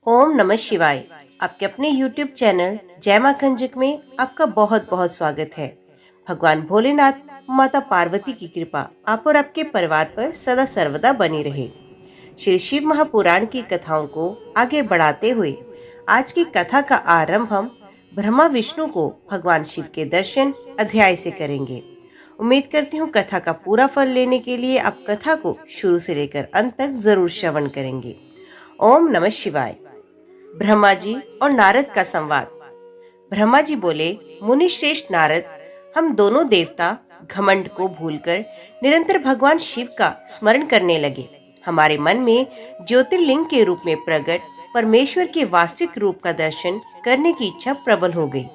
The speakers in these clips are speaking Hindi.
ओम नमः शिवाय। आपके अपने YouTube चैनल जय मां कंजक में आपका बहुत बहुत स्वागत है। भगवान भोलेनाथ, माता पार्वती की कृपा आप और आपके परिवार पर सदा सर्वदा बनी रहे। श्री शिव महापुराण की कथाओं को आगे बढ़ाते हुए आज की कथा का आरंभ हम ब्रह्मा विष्णु को भगवान शिव के दर्शन अध्याय से करेंगे। उम्मीद करती हूँ कथा का पूरा फल लेने के लिए आप कथा को शुरू से लेकर अंत तक जरूर श्रवण करेंगे। ओम नमः शिवाय। ब्रह्मा जी और नारद का संवाद। ब्रह्मा जी बोले, मुनि श्रेष्ठ नारद, हम दोनों देवता घमंड को भूलकर निरंतर भगवान शिव का स्मरण करने लगे। हमारे मन में ज्योतिर्लिंग के रूप में प्रकट परमेश्वर के वास्तविक रूप का दर्शन करने की इच्छा प्रबल हो गई।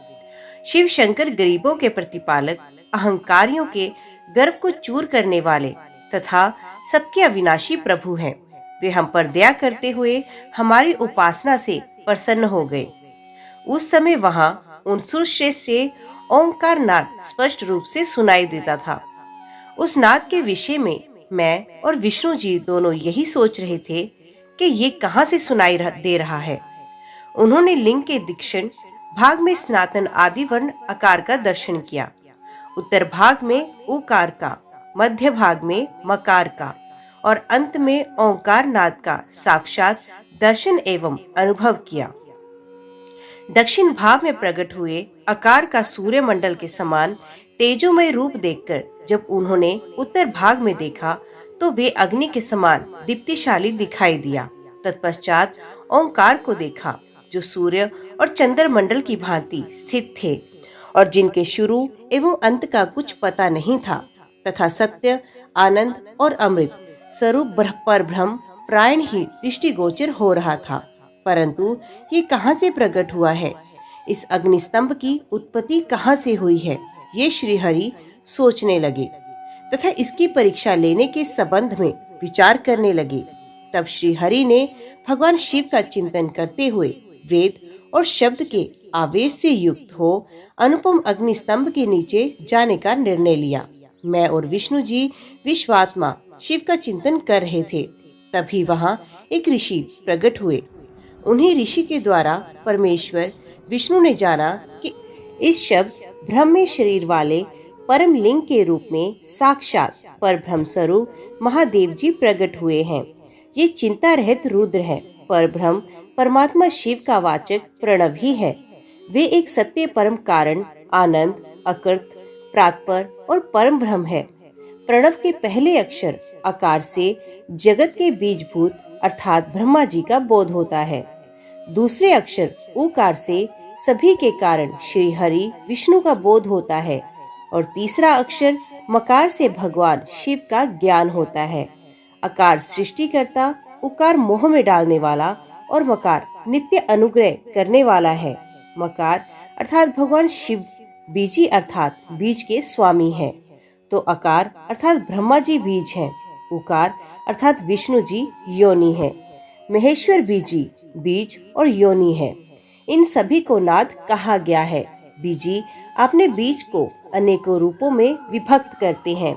शिव शंकर गरीबों के प्रतिपालक, अहंकारियों के गर्व को चूर करने वाले तथा सबके अविनाशी प्रभु हैं। वे हम पर दया करते हुए हमारी उपासना से प्रसन्न हो गए। उस समय वहां उन सुरश्रेष्ठ से ओंकार नाद स्पष्ट रूप से सुनाई देता था। उस नाद के विषय में मैं और विष्णु जी दोनों यही सोच रहे थे कि ये कहां से सुनाई दे रहा है। उन्होंने लिंग के दक्षिण भाग में स्नातन आदि वर्ण आकार का दर्शन किया, उत्तर भाग में उकार का, मध्य भाग में मकार का और अंत में ओंकार नाद का साक्षात दर्शन एवं अनुभव किया। दक्षिण भाव में प्रकट हुए आकार का सूर्य मंडल के समान तेजोमय रूप देखकर जब उन्होंने उत्तर भाग में देखा तो वे अग्नि के समान दीप्तिशाली दिखाई दिया। तत्पश्चात ओंकार को देखा जो सूर्य और चंद्र मंडल की भांति स्थित थे और जिनके शुरू एवं अंत का कुछ पता नहीं था तथा सत्य, आनंद और अमृत स्वरूप पर ब्रह्म प्रायण ही दृष्टिगोचर हो रहा था। परंतु ये कहां से प्रकट हुआ है, इस अग्निस्तंभ की उत्पत्ति कहां से हुई है, ये श्री हरि सोचने लगे तथा इसकी परीक्षा लेने के संबंध में विचार करने लगे। तब श्री हरि ने भगवान शिव का चिंतन करते हुए वेद और शब्द के आवेश से युक्त हो अनुपम अग्निस्तंभ के नीचे जाने का निर्णय लिया। मैं और विष्णु जी विश्वात्मा शिव का चिंतन कर रहे थे। तभी वहां एक ऋषि प्रकट हुए। उन्हीं ऋषि के द्वारा परमेश्वर विष्णु ने जाना कि इस शब्द ब्रह्म शरीर वाले परम लिंग के रूप में साक्षात पर ब्रह्म स्वरूप महादेव जी प्रकट हुए हैं। ये चिंता रहित रुद्र है। पर ब्रह्म परमात्मा शिव का वाचक प्रणव ही है। वे एक सत्य परम कारण, आनंद, अकृत, प्रातपर और परम ब्रह्म है। प्रणव के पहले अक्षर आकार से जगत के बीजभूत अर्थात ब्रह्मा जी का बोध होता है। दूसरे अक्षर उकार से सभी के कारण श्री हरि विष्णु का बोध होता है और तीसरा अक्षर मकार से भगवान शिव का ज्ञान होता है। आकार सृष्टिकर्ता, उकार मोह में डालने वाला और मकार नित्य अनुग्रह करने वाला है। मकार अर्थात भगवान शिव बीजी अर्थात बीज के स्वामी है, तो आकार अर्थात ब्रह्मा जी बीज हैं। उकार अर्थात विष्णु जी योनि है। महेश्वर बीजी बीज और योनि है। इन सभी को नाद कहा गया है। बीजी अपने बीज को अनेकों रूपों में विभक्त करते हैं।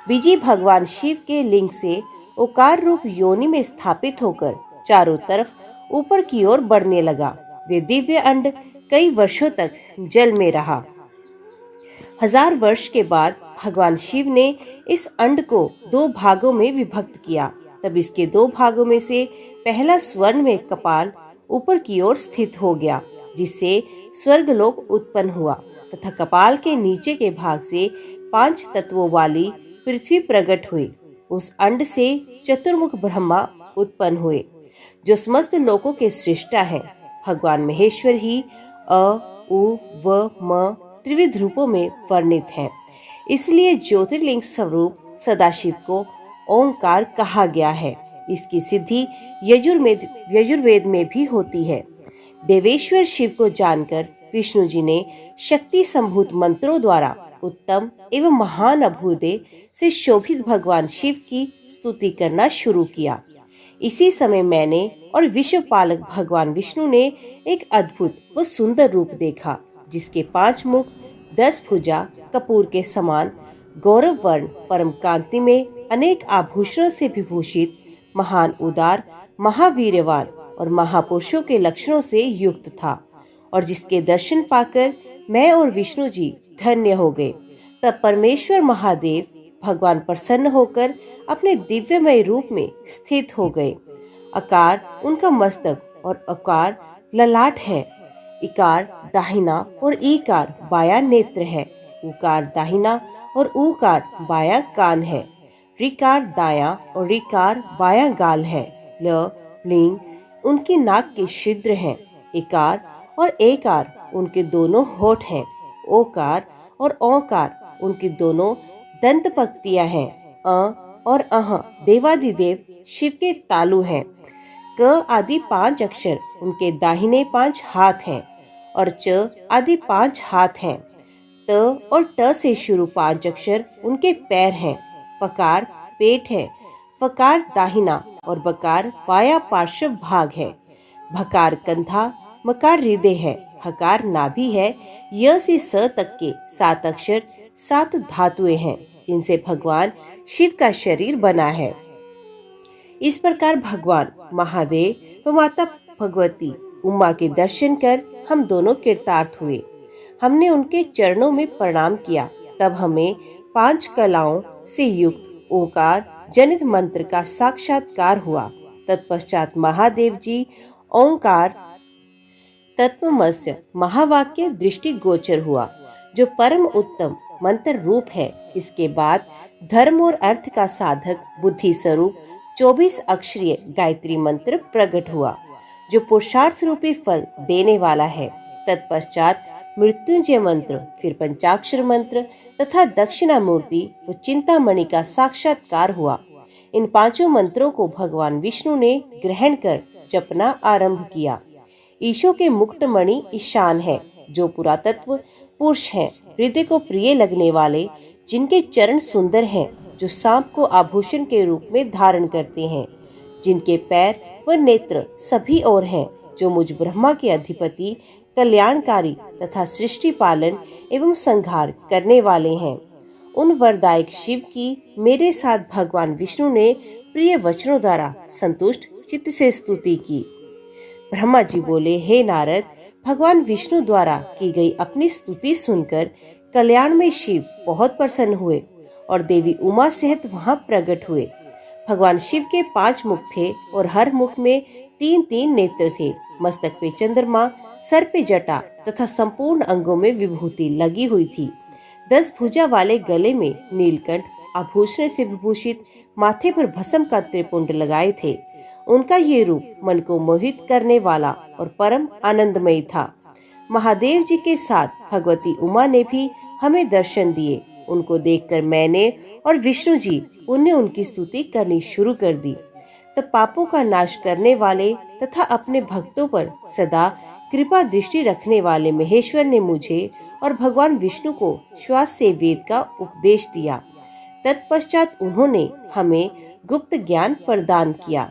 बीजी भगवान शिव के लिंग से उकार रूप योनि में स्थापित होकर चारों तरफ ऊपर की ओर बढ़ने लगा। वे दिव्य अंड कई वर्षों तक जल में रहा। 1000 वर्ष के बाद भगवान शिव ने इस अंड को 2 भागों में विभक्त किया। तब इसके 2 भागों में से पहला स्वर्ण में कपाल ऊपर की ओर स्थित हो गया, जिससे स्वर्गलोक उत्पन्न हुआ तथा कपाल के नीचे के भाग से 5 तत्वों वाली पृथ्वी प्रकट हुई। उस अंड से चतुर्मुख ब्रह्मा उत्पन्न हुए जो समस्त लोकों के सृष्टा हैं। भगवान महेश्वर ही अ, उ, व, म त्रिविध रूपों में वर्णित हैं। इसलिए ज्योतिर्लिंग स्वरूप सदाशिव को ओंकार कहा गया है। इसकी सिद्धि यजुर्वेद में भी होती है। देवेश्वर शिव को जानकर विष्णु जी ने शक्ति संभूत मंत्रों द्वारा उत्तम एवं महान अभ्युदय से शोभित भगवान शिव की स्तुति करना शुरू किया। इसी समय मैंने और विश्व पालक भगवान विष्णु ने एक अद्भुत व सुंदर रूप देखा, जिसके 5 मुख, 10 भुजा, कपूर के समान, गौरव वर्ण, परम कांति में अनेक आभूषणों से विभूषित, महान उदार, महावीर्यवान और महापुरुषों के लक्षणों से युक्त था और जिसके दर्शन पाकर मैं और विष्णु जी धन्य हो गए। तब परमेश्वर महादेव भगवान प्रसन्न होकर अपने दिव्यमय रूप में स्थित हो गए। आकार उनका मस्तक और आकार ललाट है। इकार दाहिना और ईकार बायां नेत्र है। उकार दाहिना और ऊकार बायां कान है। ऋकार दायां और ऋकार बायां गाल है। लिंग उनकी नाक के छिद्र हैं। इकार और एकार उनके दोनों होठ हैं। ओकार और औकार उनकी दोनों दंत पंक्तियां हैं। अ और अह देवादिदेव शिव के तालु हैं। क आदि 5 अक्षर उनके दाहिने 5 हाथ हैं और च आदि 5 हाथ हैं। त और ट से शुरू 5 अक्षर उनके पैर हैं। पकार पेट है। फकार दाहिना और बकार बायां पार्श्व भाग है। भकार कंधा, मकार हृदय है। हकार नाभि है। य से स तक के 7 अक्षर 7 धातुएं हैं जिनसे भगवान शिव का शरीर बना है। इस प्रकार भगवान महादेव व माता भगवती उमा के दर्शन कर हम दोनों कृतार्थ हुए। हमने उनके चरणों में प्रणाम किया। तब हमें 5 कलाओं से युक्त ओंकार जनित मंत्र का साक्षात्कार हुआ। तत्पश्चात महादेव जी ओंकार तत्वमस्य महावाक्य दृष्टि गोचर हुआ, जो परम उत्तम मंत्र रूप है। इसके बाद धर्म और अर्थ का साधक बुद्धि स्वरूप 24 अक्षरीय गायत्री मंत्र प्रकट हुआ, जो पुरुषार्थ रूपी फल देने वाला है। तत्पश्चात मृत्युंजय मंत्र, फिर पंचाक्षर मंत्र तथा दक्षिणामूर्ति व चिंतामणि का साक्षात्कार हुआ। इन 5 मंत्रों को भगवान विष्णु ने ग्रहण कर जपना आरंभ किया। ईशो के मुकुटमणि ईशान है, जो पुरातत्व पुरुष हैं, हृदय को प्रिय लगने वाले, जिनके चरण सुंदर हैं, जो सांप को आभूषण के रूप में धारण करते हैं, जिनके पैर व नेत्र सभी ओर हैं, जो मुझ ब्रह्मा के अधिपति, कल्याणकारी तथा सृष्टि पालन एवं संहार करने वाले हैं। उन वरदायक शिव की मेरे साथ भगवान विष्णु ने प्रिय वचनों द्वारा संतुष्ट चित्त से स्तुति की। ब्रह्मा जी बोले, हे नारद, भगवान विष्णु द्वारा की गई अपनी स्तुति सुनकर कल्याण में शिव बहुत प्रसन्न हुए और देवी उमा सहित वहां प्रकट हुए। भगवान शिव के 5 मुख थे और हर मुख में 3-3 नेत्र थे। मस्तक पे चंद्रमा, सर पे जटा तथा संपूर्ण अंगों में विभूति लगी हुई थी। 10 भुजा वाले गले में नीलकंठ आभूषण से विभूषित, माथे पर भस्म का त्रिपुंड लगाए थे। उनका ये रूप मन को मोहित करने वाला और परम आनंदमय था। महादेव जी के साथ भगवती उमा ने भी हमें दर्शन दिए। उनको देखकर मैंने और विष्णु जी उन्हें उनकी स्तुति करनी शुरू कर दी। तब पापों का नाश करने वाले तथा अपने भक्तों पर सदा कृपा दृष्टि रखने वाले महेश्वर ने मुझे और भगवान विष्णु को श्वास से वेद का उपदेश दिया। तत्पश्चात उन्होंने हमें गुप्त ज्ञान प्रदान किया।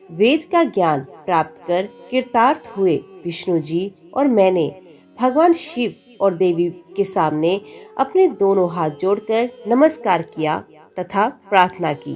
वेद का ज्ञान प्राप्त कर कृतार्थ हुए विष्णु जी और मैंने भगवान शिव और देवी के सामने अपने दोनों हाथ जोड़कर नमस्कार किया तथा प्रार्थना की।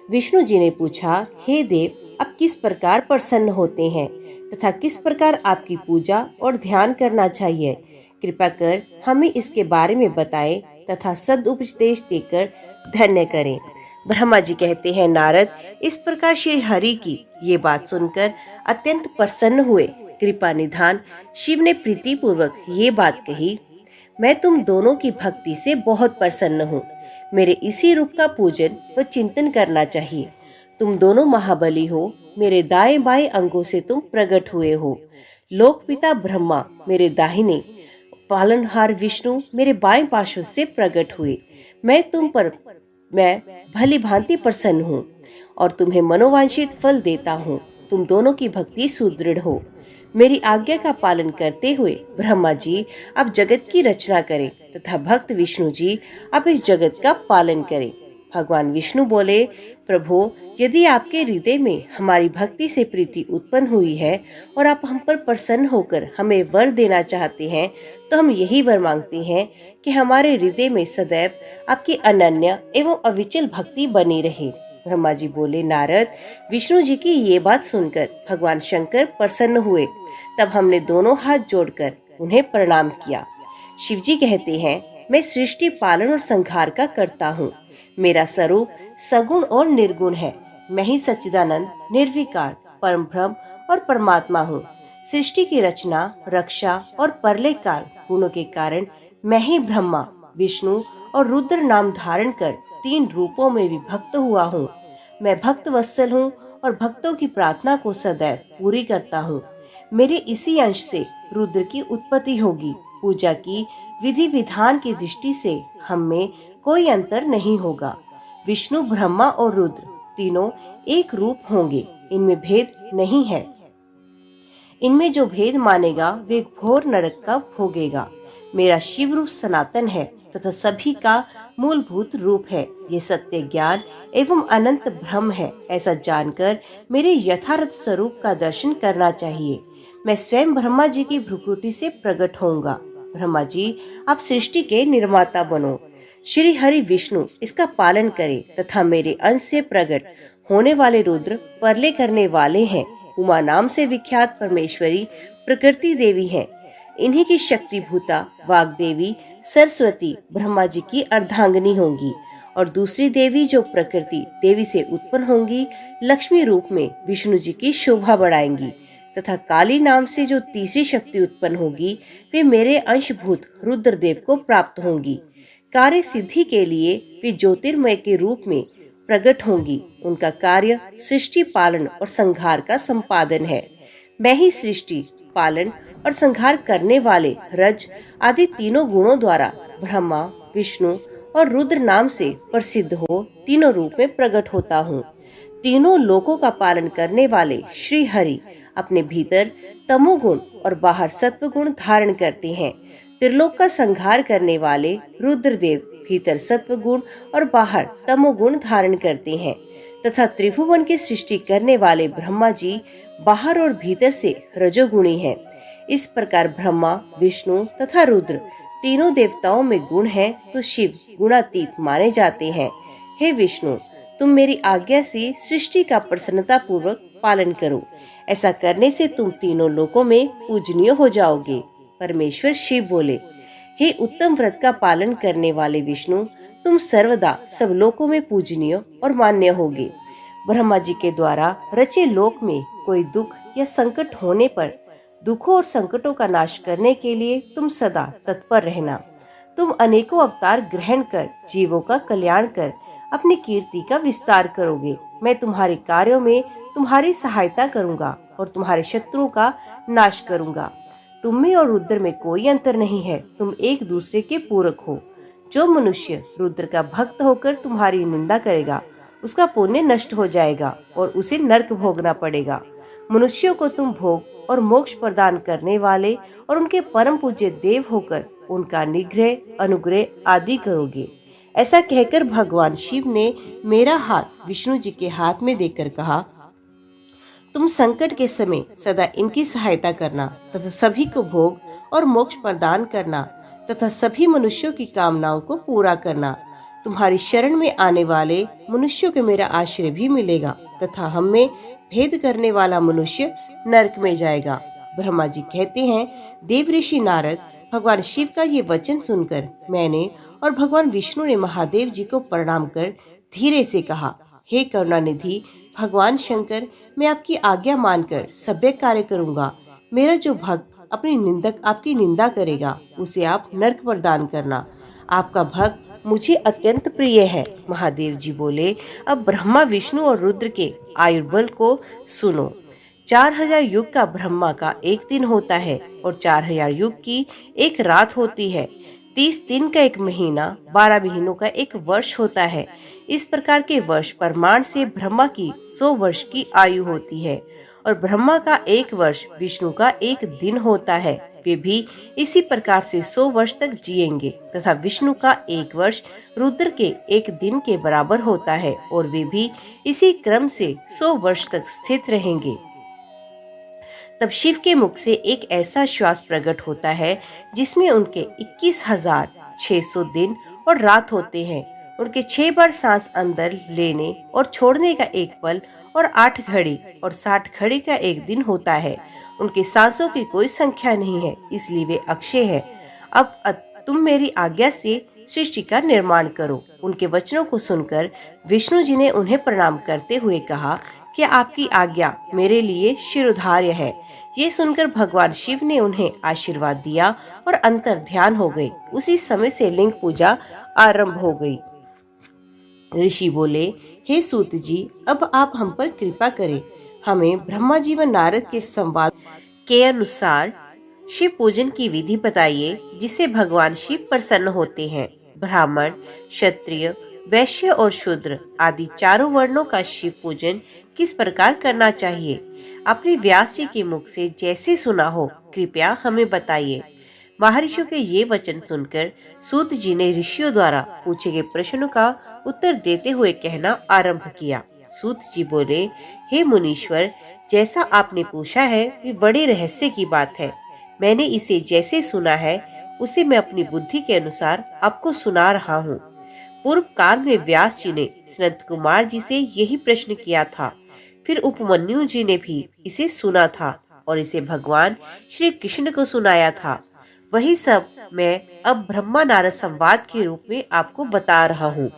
विष्णु जी ने पूछा, हे देव, आप किस प्रकार प्रसन्न होते हैं तथा किस प्रकार आपकी पूजा और ध्यान करना चाहिए? कृपा कर हमें इसके बारे में बताएं तथा सदुपदेश देकर धन्य करें। ब्रह्मा जी कहते हैं, नारद, इस प्रकार श्री हरि की ये बात सुनकर अत्यंत प्रसन्न हुए। कृपा निधान शिव ने प्रीति पूर्वक ये बात कही, मैं तुम दोनों की भक्ति से बहुत प्रसन्न हूँ। मेरे इसी रूप का पूजन व चिंतन करना चाहिए। तुम दोनों महाबली हो। मेरे दाएं बाएं अंगों से तुम प्रकट हुए हो। लोक पिता ब्रह्मा मेरे दाहिने, पालनहार विष्णु मेरे बाएं पार्श्व से प्रकट हुए। मैं भली भांति प्रसन्न हूँ और तुम्हें मनोवांछित फल देता हूँ। तुम दोनों की भक्ति सुदृढ़ हो। मेरी आज्ञा का पालन करते हुए ब्रह्मा जी अब जगत की रचना करें तथा भक्त विष्णु जी अब इस जगत का पालन करें। भगवान विष्णु बोले, प्रभु, यदि आपके हृदय में हमारी भक्ति से प्रीति उत्पन्न हुई है और आप हम पर प्रसन्न होकर हमें वर देना चाहते हैं, तो हम यही वर मांगते हैं कि हमारे हृदय में सदैव आपकी अनन्य एवं अविचल भक्ति बनी रहे। ब्रह्मा जी बोले, नारद, विष्णु जी की ये बात सुनकर भगवान शंकर प्रसन्न हुए। तब हमने दोनों हाथ जोड़कर उन्हें प्रणाम किया। शिव जी कहते हैं, मैं सृष्टि पालन और संहार का करता हूँ। मेरा स्वरूप सगुण और निर्गुण है। मैं ही सच्चिदानंद, निर्विकार, परम ब्रह्म और परमात्मा हूँ। सृष्टि की रचना, रक्षा और परलय काल गुणों के कारण मैं ही ब्रह्मा, विष्णु और रुद्र नाम धारण कर 3 रूपों में विभक्त हुआ हूँ। मैं भक्त वत्सल हूँ और भक्तों की प्रार्थना को सदैव पूरी करता हूँ। मेरे इसी अंश से रुद्र की उत्पत्ति होगी। पूजा की विधि विधान की दृष्टि से हम में कोई अंतर नहीं होगा। विष्णु, ब्रह्मा और रुद्र तीनों एक रूप होंगे। इनमें भेद नहीं है। इनमें जो भेद मानेगा वे घोर नरक का भोगेगा। मेरा शिव रूप सनातन है तथा सभी का मूलभूत रूप है। ये सत्य ज्ञान एवं अनंत ब्रह्म है। ऐसा जानकर मेरे यथार्थ स्वरूप का दर्शन करना चाहिए। मैं स्वयं ब्रह्मा जी की भ्रुकुटी से प्रकट होऊंगा। ब्रह्मा जी, आप सृष्टि के निर्माता बनो। श्री हरि विष्णु इसका पालन करे तथा मेरे अंश से प्रकट होने वाले रुद्र परले करने वाले हैं। उमा नाम से विख्यात परमेश्वरी प्रकृति देवी है। इन्हीं की शक्ति भूता वाग देवी सरस्वती ब्रह्मा जी की अर्धांगिनी होंगी और दूसरी देवी जो प्रकृति देवी से उत्पन्न होंगी लक्ष्मी रूप में विष्णु जी की शोभा बढ़ाएंगी तथा काली नाम से जो तीसरी शक्ति उत्पन्न होगी वे मेरे अंशभूत रुद्रदेव को प्राप्त होंगी। कार्य सिद्धि के लिए वे ज्योतिर्मय के रूप में प्रकट होंगी। उनका कार्य सृष्टि पालन और संहार का संपादन है। मैं ही सृष्टि पालन और संहार करने वाले रज आदि तीनों गुणों द्वारा ब्रह्मा, विष्णु और रुद्र नाम से प्रसिद्ध हो तीनों रूप में प्रकट होता हूँ। तीनों लोकों का पालन करने वाले श्री हरि अपने भीतर तमोगुण और बाहर सत्व गुण धारण करते हैं। त्रिलोक का संहार करने वाले रुद्रदेव भीतर सत्व गुण और बाहर तमोगुण धारण करते हैं तथा त्रिभुवन की सृष्टि करने वाले ब्रह्मा जी बाहर और भीतर से रजोगुणी हैं। इस प्रकार ब्रह्मा, विष्णु तथा रुद्र तीनों देवताओं में गुण है तो शिव गुणातीत माने जाते हैं। हे विष्णु, तुम मेरी आज्ञा से सृष्टि का प्रसन्नता पूर्वक पालन करो। ऐसा करने से तुम तीनों लोकों में पूजनीय हो जाओगे। परमेश्वर शिव बोले, हे उत्तम व्रत का पालन करने वाले विष्णु, तुम सर्वदा सब लोकों में पूजनीय और मान्य होगे। ब्रह्मा जी के द्वारा रचे लोक में कोई दुख या संकट होने पर दुखों और संकटों का नाश करने के लिए तुम सदा तत्पर रहना। तुम अनेकों अवतार ग्रहण कर जीवों का कल्याण कर अपनी कीर्ति का विस्तार करोगे। मैं तुम्हारे कार्यों में तुम्हारी सहायता करूंगा और तुम्हारे शत्रुओं का नाश करूंगा। तुम में और रुद्र में कोई अंतर नहीं है। तुम एक दूसरे के पूरक हो। जो मनुष्य रुद्र का भक्त होकर तुम्हारी निंदा करेगा उसका पुण्य नष्ट हो जाएगा और उसे नरक भोगना पड़ेगा। मनुष्यों को तुम भोग और मोक्ष प्रदान करने वाले और उनके परम पूज्य देव होकर उनका निग्रह, अनुग्रह आदि करोगे। ऐसा कहकर भगवान शिव ने मेरा हाथ विष्णु जी के हाथ में देकर कहा, तुम संकट के समय सदा इनकी सहायता करना तथा सभी को भोग और मोक्ष प्रदान करना तथा सभी मनुष्यों की कामनाओं को पूरा करना। तुम्हारी शरण में आने वाले मनुष्यों को मेरा आश्रय भी मिलेगा तथा हम में भेद करने वाला मनुष्य नरक में जाएगा। ब्रह्मा जी कहते हैं, देव ऋषि नारद, भगवान शिव का ये वचन सुनकर मैंने और भगवान विष्णु ने महादेव जी को प्रणाम कर धीरे से कहा, हे करुणानिधि भगवान शंकर, मैं आपकी आज्ञा मानकर सभ्य कार्य करूंगा। मेरा जो भक्त अपनी निंदक आपकी निंदा करेगा उसे आप नरक प्रदान करना। आपका भक्त मुझे अत्यंत प्रिय है। महादेव जी बोले, अब ब्रह्मा, विष्णु और रुद्र के आयुर्बल को सुनो। 4000 युग का ब्रह्मा का एक दिन होता है और 4000 युग की एक रात होती है। 30 दिन का एक महीना, 12 महीनों का एक वर्ष होता है। इस प्रकार के वर्ष प्रमाण से ब्रह्मा की 100 वर्ष की आयु होती है और ब्रह्मा का एक वर्ष विष्णु का एक दिन होता है। वे भी इसी प्रकार से 100 वर्ष तक जिएंगे तथा विष्णु का एक वर्ष रुद्र के एक दिन के बराबर होता है और वे भी इसी क्रम से 100 वर्ष तक स्थित रहेंगे। तब शिव के मुख से एक ऐसा श्वास प्रकट होता है जिसमें उनके 21,600 दिन और रात होते हैं। उनके 6 बार सांस अंदर लेने और छोड़ने का एक पल और 8 घड़ी और 60 घड़ी का एक दिन होता है। उनके सांसों की कोई संख्या नहीं है, इसलिए वे अक्षय है। अब तुम मेरी आज्ञा से सृष्टि का निर्माण करो। उनके वचनों को सुनकर विष्णु जी ने उन्हें प्रणाम करते हुए कहा कि आपकी आज्ञा मेरे लिए शिरोधार्य है। ये सुनकर भगवान शिव ने उन्हें आशीर्वाद दिया और अंतर ध्यान हो गई। उसी समय से लिंग पूजा आरंभ हो गई। ऋषि बोले, हे सूत जी, अब आप हम पर कृपा करें। हमें ब्रह्मा जी व नारद के संवाद के अनुसार शिव पूजन की विधि बताइए, जिससे भगवान शिव प्रसन्न होते हैं। ब्राह्मण, क्षत्रिय, वैश्य और शूद्र आदि चारों वर्णों का शिव पूजन किस प्रकार करना चाहिए? अपने व्यास जी के मुख से जैसे सुना हो, कृपया हमें बताइए। महर्षियों के ये वचन सुनकर सूत जी ने ऋषियों द्वारा पूछे गए प्रश्नों का उत्तर देते हुए कहना आरंभ किया। सूत जी बोले, हे मुनीश्वर, जैसा आपने पूछा है ये बड़े रहस्य की बात है। मैंने इसे जैसे सुना है उसे मैं अपनी बुद्धि के अनुसार आपको सुना रहा हूँ। पूर्व काल में व्यास जी ने सनत कुमार जी से यही प्रश्न किया था। फिर उपमन्यु जी ने भी इसे सुना था और इसे भगवान श्री कृष्ण को सुनाया था। वही सब मैं अब ब्रह्मा नारद संवाद के रूप में आपको बता रहा हूँ।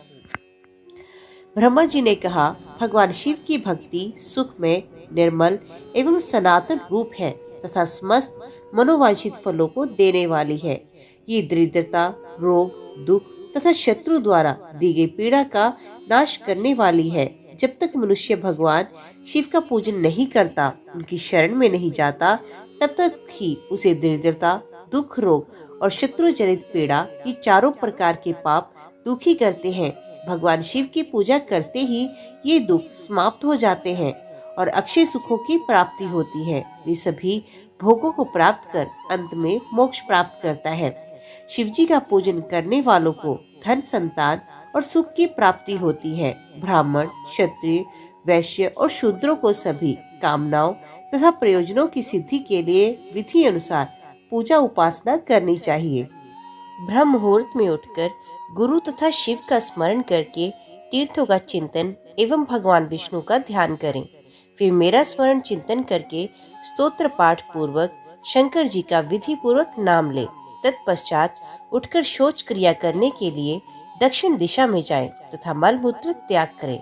ब्रह्मा जी ने कहा, भगवान शिव की भक्ति सुखमय, निर्मल एवं सनातन रूप है तथा समस्त मनोवांछित फलों को देने वाली है। ये दरिद्रता, रोग, दुख तथा शत्रु द्वारा दी गई पीड़ा का नाश करने वाली है। जब तक मनुष्य भगवान शिव का पूजन नहीं करता, उनकी शरण में नहीं जाता, तब तक ही उसे दरिद्रता, दुख, रोग और शत्रु जनित पीड़ा, ये चारों प्रकार के पाप दुखी करते हैं। भगवान शिव की पूजा करते ही ये दुख समाप्त हो जाते हैं और अक्षय सुखों की प्राप्ति होती है। वे सभी भोगों को प्राप्त कर अंत में मोक्ष प्राप्त करता है। शिव जी का पूजन करने वालों को धन, संतान और सुख की प्राप्ति होती है। ब्राह्मण, क्षत्रिय, वैश्य और शूद्रों को सभी कामनाओं तथा प्रयोजनों की सिद्धि के लिए विधि अनुसार पूजा उपासना करनी चाहिए। ब्रह्म मुहूर्त में उठकर गुरु तथा शिव का स्मरण करके तीर्थों का चिंतन एवं भगवान विष्णु का ध्यान करें। फिर मेरा स्मरण चिंतन करके स्तोत्र पाठ पूर्वक शंकर जी का विधि पूर्वक नाम ले। तत्पश्चात उठकर शौच क्रिया करने के लिए दक्षिण दिशा में जाएं तथा मल मूत्र त्याग करें।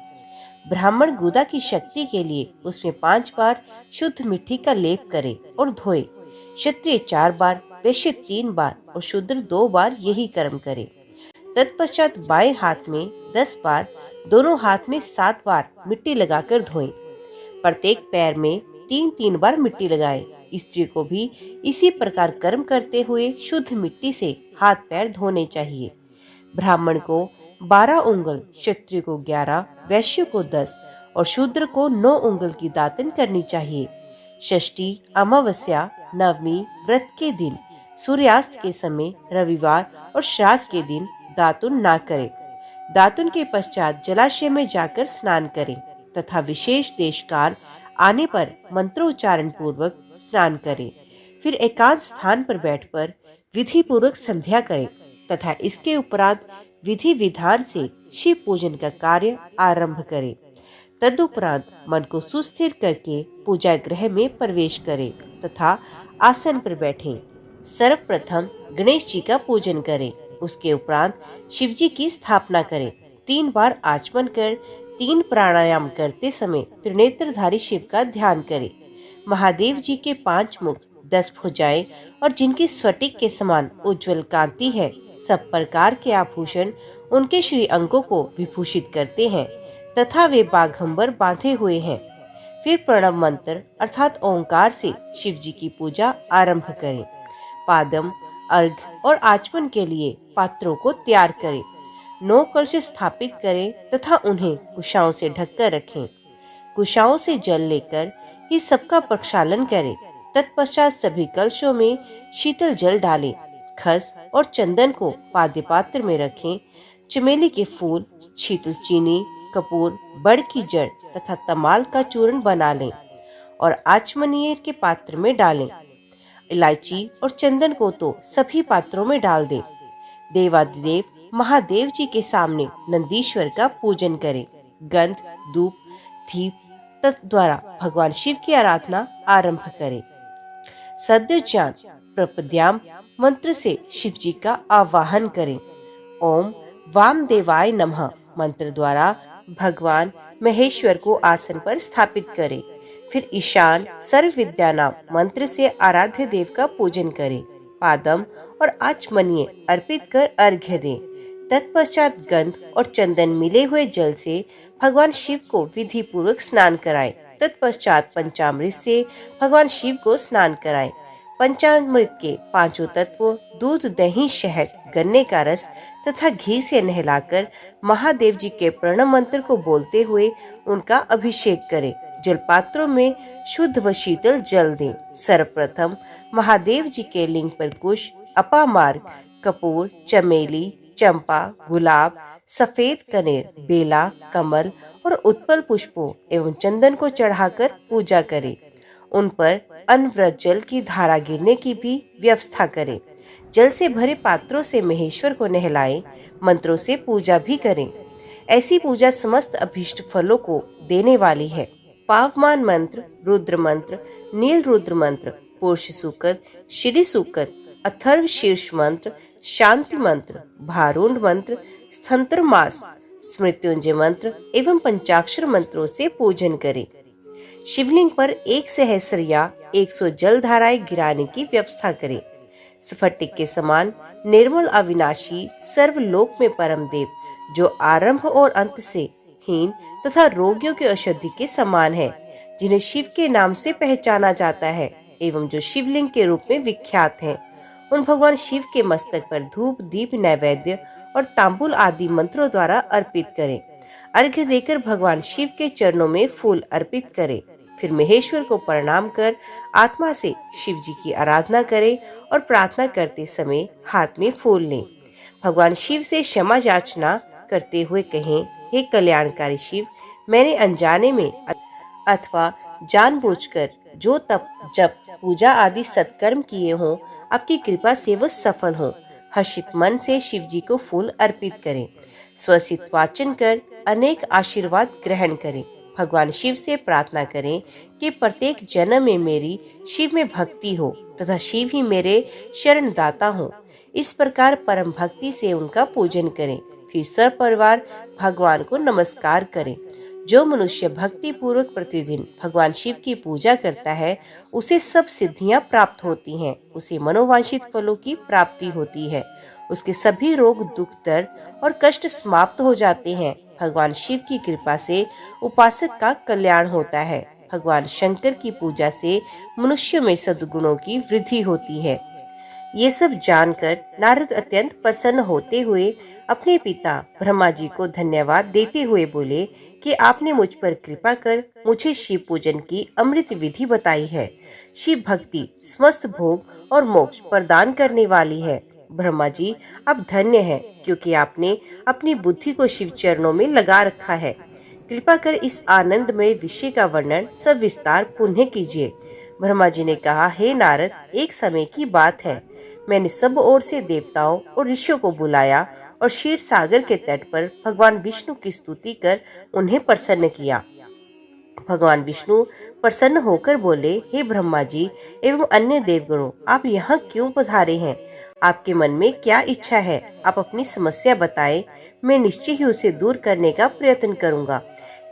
ब्राह्मण गुदा की शक्ति के लिए उसमें 5 बार शुद्ध मिट्टी का लेप करे और धोए। क्षत्रिय 4 बार, वैश्य 3 बार और शूद्र 2 बार यही कर्म करे। तत्पश्चात बाएं हाथ में 10 बार, दोनों हाथ में 7 बार मिट्टी लगाकर धोएं। प्रत्येक पैर में 3-3 बार मिट्टी लगाएं। स्त्री को भी इसी प्रकार कर्म करते हुए शुद्ध मिट्टी से हाथ पैर धोने चाहिए। ब्राह्मण को 12 उंगल, क्षत्रिय को 11, वैश्य को 10 और शूद्र को 9 उंगल की दातन करनी चाहिए। षष्ठी, अमावस्या, नवमी, व्रत के दिन, सूर्यास्त के समय, रविवार और श्राद्ध के दिन दातुन ना करें। दातुन के पश्चात जलाशय में जाकर स्नान करें तथा विशेष देश काल आने पर मंत्रोच्चारण पूर्वक स्नान करें। फिर एकांत स्थान पर बैठकर विधि पूर्वक संध्या करें तथा इसके उपरांत विधि विधान से शिव पूजन का कार्य आरंभ करें। तदुपरांत मन को सुस्थिर करके पूजा गृह में प्रवेश करें तथा आसन पर बैठें। सर्वप्रथम गणेश जी का पूजन करें। उसके उपरांत शिव जी की स्थापना करें। 3 बार आचमन कर 3 प्राणायाम करते समय त्रिनेत्रधारी शिव का ध्यान करें। महादेव जी के 5 मुख, 10 भुजाएं और जिनकी स्फटिक के समान उज्जवल कांति है, सब प्रकार के आभूषण उनके श्री अंगों को विभूषित करते हैं तथा वे बाघंबर बांधे हुए हैं। फिर प्रणव मंत्र अर्थात ओंकार से शिव जी की पूजा आरंभ करें। पादम, अर्घ और आचमन के लिए पात्रों को तैयार करें। 9 कलश स्थापित करें तथा उन्हें कुशाओं से ढककर रखें। कुशाओं से जल लेकर ही सबका प्रक्षालन करें। तत्पश्चात सभी कलशों में शीतल जल डालें। खस और चंदन को पाद्य पात्र में रखें। चमेली के फूल, शीतल चीनी, कपूर, बड़ की जड़ तथा तमाल का चूर्ण बना लें और आचमनीय के पात्र में डालें। इलायची और चंदन को तो सभी पात्रों में डाल दें। देवादिदेव महादेव जी के सामने नंदीश्वर का पूजन करें। गंध, धूप, दीप द्वारा भगवान शिव की आराधना आरंभ करें। सद्योजान प्रपद्याम मंत्र से शिव जी का आवाहन करें। ओम वामदेवाय नमः मंत्र द्वारा भगवान महेश्वर को आसन पर स्थापित करें। फिर ईशान सर्व विद्या नाम मंत्र से आराध्य देव का पूजन करें। पादम और आचमनीय अर्पित कर अर्घ्य दें। तत्पश्चात गंध और चंदन मिले हुए जल से भगवान शिव को विधि पूर्वक स्नान कराएं। तत्पश्चात पंचामृत से भगवान शिव को स्नान कराएं। पंचामृत के पांचों तत्वों दूध, दही, शहद, गन्ने का रस तथा घी से नहलाकर महादेव जी के प्रणव मंत्र को बोलते हुए उनका अभिषेक करें। जलपात्रों में शुद्ध व शीतल जल दें। सर्वप्रथम महादेव जी के लिंग पर कुश, अपामार्ग, कपूर, चमेली, चंपा, गुलाब, सफेद कनेर, बेला, कमल और उत्पल पुष्पों एवं चंदन को चढ़ाकर पूजा करें। उन पर अनवरत जल की धारा गिरने की भी व्यवस्था करें। जल से भरे पात्रों से महेश्वर को नहलाएं। मंत्रों से पूजा भी करें। ऐसी पूजा समस्त अभीष्ट फलों को देने वाली है। पावमान मंत्र, रुद्र मंत्र, नील रुद्र मंत्र, पुरुष सूक्त, श्री सूक्त, अथर्व शीर्ष मंत्र, शांति मंत्र, भारूण मंत्र, स्थंत्र मास, स्मृत्युंजय मंत्र एवं पंचाक्षर मंत्रों से पूजन करें। शिवलिंग पर 1 सहस्र या 100 जल धाराएं गिराने की व्यवस्था करें। स्फटिक के समान निर्मल अविनाशी सर्वलोक में परम देव, जो आरंभ और अंत से हीन तथा रोगियों की औषधि के समान है, जिन्हें शिव के नाम से पहचाना जाता है एवं जो शिवलिंग के रूप में विख्यात हैं, उन भगवान शिव के मस्तक पर धूप, दीप, नैवेद्य और तांबुल आदि मंत्रों द्वारा अर्पित करें। अर्घ्य देकर भगवान शिव के चरणों में फूल अर्पित करें। फिर महेश्वर को प्रणाम कर आत्मा से शिव जी की आराधना करें और प्रार्थना करते समय हाथ में फूल लें। भगवान शिव से क्षमा याचना करते हुए कहें, हे कल्याणकारी शिव, मैंने अनजाने में अथवा जानबूझकर जो तप, जप, पूजा आदि सत्कर्म किए हों, आपकी कृपा से वह सफल हों। हर्षित मन से शिव जी को फूल अर्पित करें। स्वसित वाचन कर अनेक आशीर्वाद ग्रहण करें। भगवान शिव से प्रार्थना करें कि प्रत्येक जन्म में मेरी शिव में भक्ति हो तथा शिव ही मेरे शरणदाता हो। इस प्रकार परम भक्ति से उनका पूजन करें। फिर सब परिवार भगवान को नमस्कार करें। जो मनुष्य भक्ति पूर्वक प्रतिदिन भगवान शिव की पूजा करता है, उसे सब सिद्धियां प्राप्त होती हैं। उसे मनोवांछित फलों की प्राप्ति होती है। उसके सभी रोग, दुख, दर्द और कष्ट समाप्त हो जाते हैं। भगवान शिव की कृपा से उपासक का कल्याण होता है। भगवान शंकर की पूजा से मनुष्य में सद्गुणों की वृद्धि होती है। ये सब जानकर नारद अत्यंत प्रसन्न होते हुए अपने पिता ब्रह्मा जी को धन्यवाद देते हुए बोले कि आपने मुझ पर कृपा कर मुझे शिव पूजन की अमृत विधि बताई है। शिव भक्ति समस्त भोग और मोक्ष प्रदान करने वाली है। ब्रह्मा जी, आप धन्य हैं, क्योंकि आपने अपनी बुद्धि को शिव चरणों में लगा रखा है। कृपा कर इस आनंदमय विषय का वर्णन सविस्तार पुनः कीजिए। ब्रह्मा जी ने कहा, हे नारद, एक समय की बात है। मैंने सब ओर से देवताओं और ऋषियों को बुलाया और क्षीर सागर के तट पर भगवान विष्णु की स्तुति कर उन्हें प्रसन्न किया। भगवान विष्णु प्रसन्न होकर बोले, हे ब्रह्मा जी एवं अन्य देवगणों, आप यहाँ क्यों पधारे हैं? आपके मन में क्या इच्छा है? आप अपनी समस्या बताएं, मैं निश्चय ही उसे दूर करने का प्रयत्न करूंगा।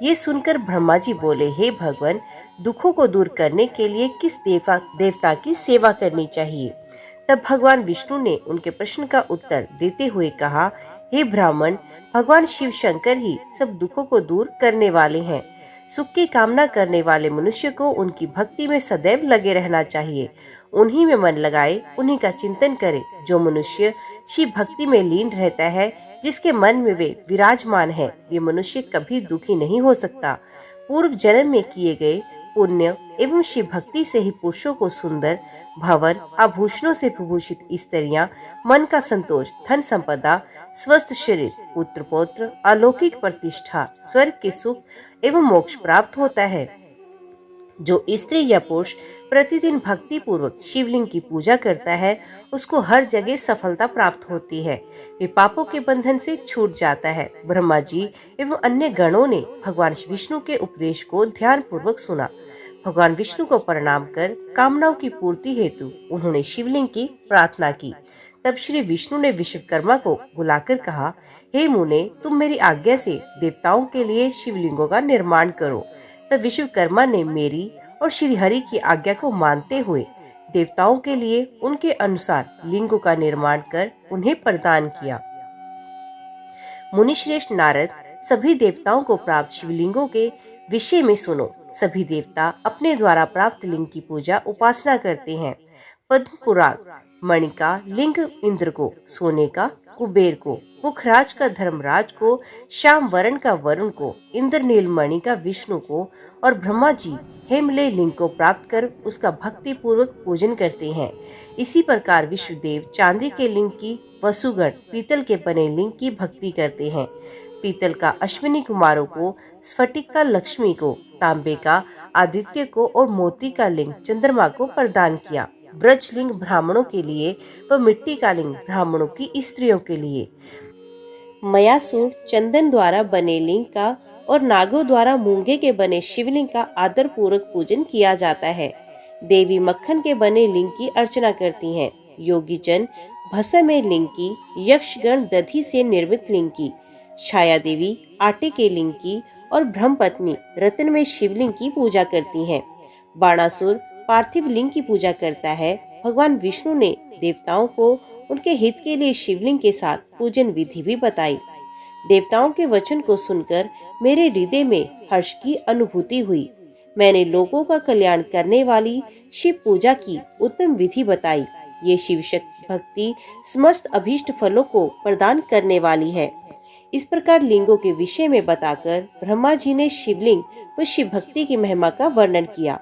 ये सुनकर ब्रह्मा जी बोले, हे भगवान, दुखों को दूर करने के लिए किस देवता की सेवा करनी चाहिए? तब भगवान विष्णु ने उनके प्रश्न का उत्तर देते हुए कहा, हे ब्राह्मण, भगवान शिव शंकर ही सब दुखों को दूर करने वाले हैं। सुख की कामना करने वाले मनुष्य को उनकी भक्ति में सदैव लगे रहना चाहिए। उन्हीं में मन लगाए, उन्हीं का चिंतन करे। जो मनुष्य शिव भक्ति में लीन रहता है, जिसके मन में वे विराजमान है, ये मनुष्य कभी दुखी नहीं हो सकता। पूर्व जन्म में किए गए पुण्य एवं शिव भक्ति से ही पुरुषों को सुंदर भवन, आभूषणों से विभूषित स्त्रियां, मन का संतोष, धन संपदा, स्वस्थ शरीर, पुत्र पौत्र, अलौकिक प्रतिष्ठा, स्वर्ग के सुख एवं मोक्ष प्राप्त होता है। जो स्त्री या पुरुष प्रतिदिन भक्ति पूर्वक शिवलिंग की पूजा करता है उसको हर जगह सफलता प्राप्त होती है। वे पापों के बंधन से छूट जाता है। ब्रह्मा जी एवं अन्य गणों ने भगवान विष्णु के उपदेश को ध्यान पूर्वक सुना। भगवान विष्णु को प्रणाम कर कामनाओं की पूर्ति हेतु उन्होंने शिवलिंग की प्रार्थना की। तब श्री विष्णु ने विश्वकर्मा को बुलाकर कहा, हे मुने, तुम मेरी आज्ञा से देवताओं के लिए शिवलिंगों का निर्माण करो। तब विश्वकर्मा ने मेरी और श्री हरि की आज्ञा को मानते हुए देवताओं के लिए उनके अनुसार लिंगों का निर्माण कर उन्हें प्रदान किया। मुनिश्रेष्ठ नारद, सभी देवताओं को प्राप्त शिवलिंगों के विषय में सुनो। सभी देवता अपने द्वारा प्राप्त लिंग की पूजा उपासना करते हैं। पद्म पुराग मणि का लिंग इंद्र को, सोने का कुबेर को, पुखराज का धर्मराज को, श्याम वरण का वरुण को, इंद्रनील मणि का विष्णु को और ब्रह्मा जी हेमलय लिंग को प्राप्त कर उसका भक्ति पूर्वक पूजन करते हैं। इसी प्रकार विश्वदेव चांदी के लिंग की, वसुगण पीतल के बने लिंग की भक्ति करते हैं। पीतल का अश्विनी कुमारों को, स्फटिक का लक्ष्मी को, तांबे का आदित्य को और मोती का लिंग चंद्रमा को प्रदान किया। ब्रज लिंग ब्राह्मणों के लिए व मिट्टी का लिंग ब्राह्मणों की स्त्रियों के लिए। मयासुर चंदन द्वारा बने लिंग का और नागों द्वारा मूंगे के बने शिवलिंग का आदर पूर्वक पूजन किया जाता है। देवी मक्खन के बने लिंग की अर्चना करती हैं। योगी जन भस्म में लिंग की, यक्षगण दधि से निर्मित लिंग की, छाया देवी आटे के लिंग की और ब्रह्मपत्नी रत्न में शिवलिंग की पूजा करती हैं। बाणासुर पार्थिव लिंग की पूजा करता है। भगवान विष्णु ने देवताओं को उनके हित के लिए शिवलिंग के साथ पूजन विधि भी बताई। देवताओं के वचन को सुनकर मेरे हृदय में हर्ष की अनुभूति हुई। मैंने लोगों का कल्याण करने वाली शिव पूजा की उत्तम विधि बताई। ये शिव भक्ति समस्त अभीष्ट फलों को प्रदान करने वाली है। इस प्रकार लिंगों के विषय में बताकर ब्रह्मा जी ने शिवलिंग व शिव भक्ति की महिमा का वर्णन किया।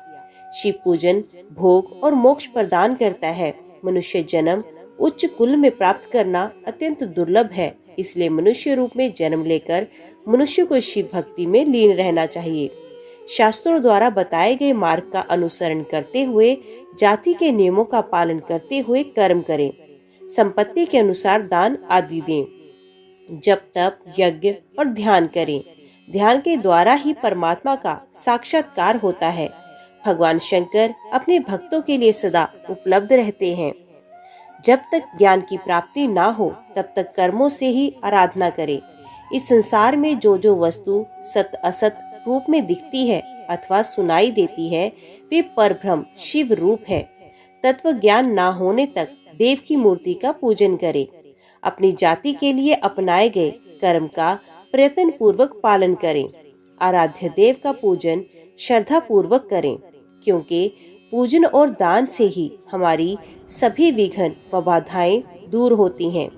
शिव पूजन भोग और मोक्ष प्रदान करता है। मनुष्य जन्म उच्च कुल में प्राप्त करना अत्यंत दुर्लभ है, इसलिए मनुष्य रूप में जन्म लेकर मनुष्य को शिव भक्ति में लीन रहना चाहिए। शास्त्रों द्वारा बताए गए मार्ग का अनुसरण करते हुए जाति के नियमों का पालन करते हुए कर्म करें। संपत्ति के अनुसार दान आदि दें। जप तप यज्ञ और ध्यान करें। ध्यान के द्वारा ही परमात्मा का साक्षात्कार होता है। भगवान शंकर अपने भक्तों के लिए सदा उपलब्ध रहते हैं। जब तक ज्ञान की प्राप्ति ना हो तब तक कर्मों से ही आराधना करें। इस संसार में जो जो वस्तु सत असत रूप में दिखती है अथवा सुनाई देती है वे परब्रह्म शिव रूप है। तत्व ज्ञान ना होने तक देव की मूर्ति का पूजन करें। अपनी जाति के लिए अपनाए गए कर्म का प्रयत्न पूर्वक पालन करें। आराध्य देव का पूजन श्रद्धा पूर्वक करें, क्योंकि पूजन और दान से ही हमारी सभी विघ्न व बाधाएं दूर होती हैं।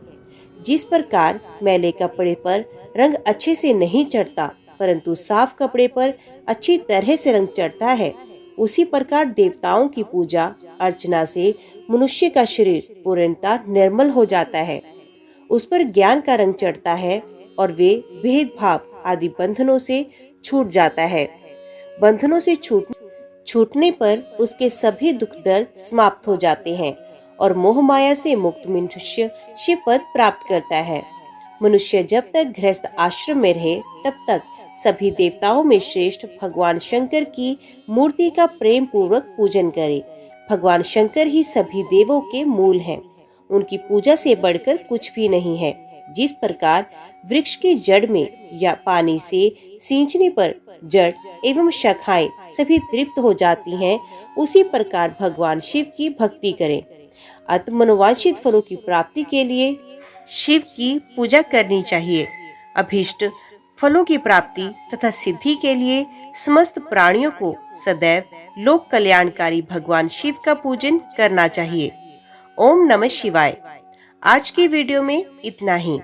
जिस प्रकार मैले कपड़े पर रंग अच्छे से नहीं चढ़ता परंतु साफ कपड़े पर अच्छी तरह से रंग चढ़ता है, उसी प्रकार देवताओं की पूजा अर्चना से मनुष्य का शरीर पूर्णतः निर्मल हो जाता है। उस पर ज्ञान का रंग चढ़ता है और वे भेदभाव आदि बंधनों से छूट जाता है। बंधनों से छूटने पर उसके सभी दुख दर्द समाप्त हो जाते हैं और मोह माया से मुक्त मनुष्य शिव पद प्राप्त करता है। मनुष्य जब तक गृहस्थ आश्रम में रहे तब तक सभी देवताओं में श्रेष्ठ भगवान शंकर की मूर्ति का प्रेम पूर्वक पूजन करे। भगवान शंकर ही सभी देवों के मूल हैं। उनकी पूजा से बढ़कर कुछ भी नहीं है। जिस प्रकार वृक्ष की जड़ में या पानी से सींचने पर जड़ एवं शाखाएं सभी तृप्त हो जाती हैं, उसी प्रकार भगवान शिव की भक्ति करें। अतः मनोवांछित फलों की प्राप्ति के लिए शिव की पूजा करनी चाहिए। अभीष्ट फलों की प्राप्ति तथा सिद्धि के लिए समस्त प्राणियों को सदैव लोक कल्याणकारी भगवान शिव का पूजन करना चाहिए। ओम नमः शिवाय। आज की वीडियो में इतना ही।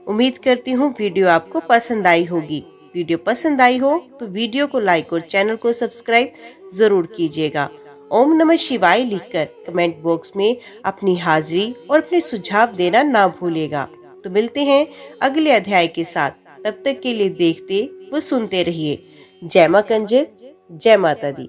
उम्मीद करती हूँ वीडियो आपको पसंद आई होगी। वीडियो पसंद आई हो तो वीडियो को लाइक और चैनल को सब्सक्राइब जरूर कीजिएगा। ओम नमः शिवाय लिखकर कमेंट बॉक्स में अपनी हाजिरी और अपने सुझाव देना ना भूलिएगा। तो मिलते हैं अगले अध्याय के साथ। तब तक के लिए देखते व सुनते रहिए। जय मां कंजक, जय माता दी।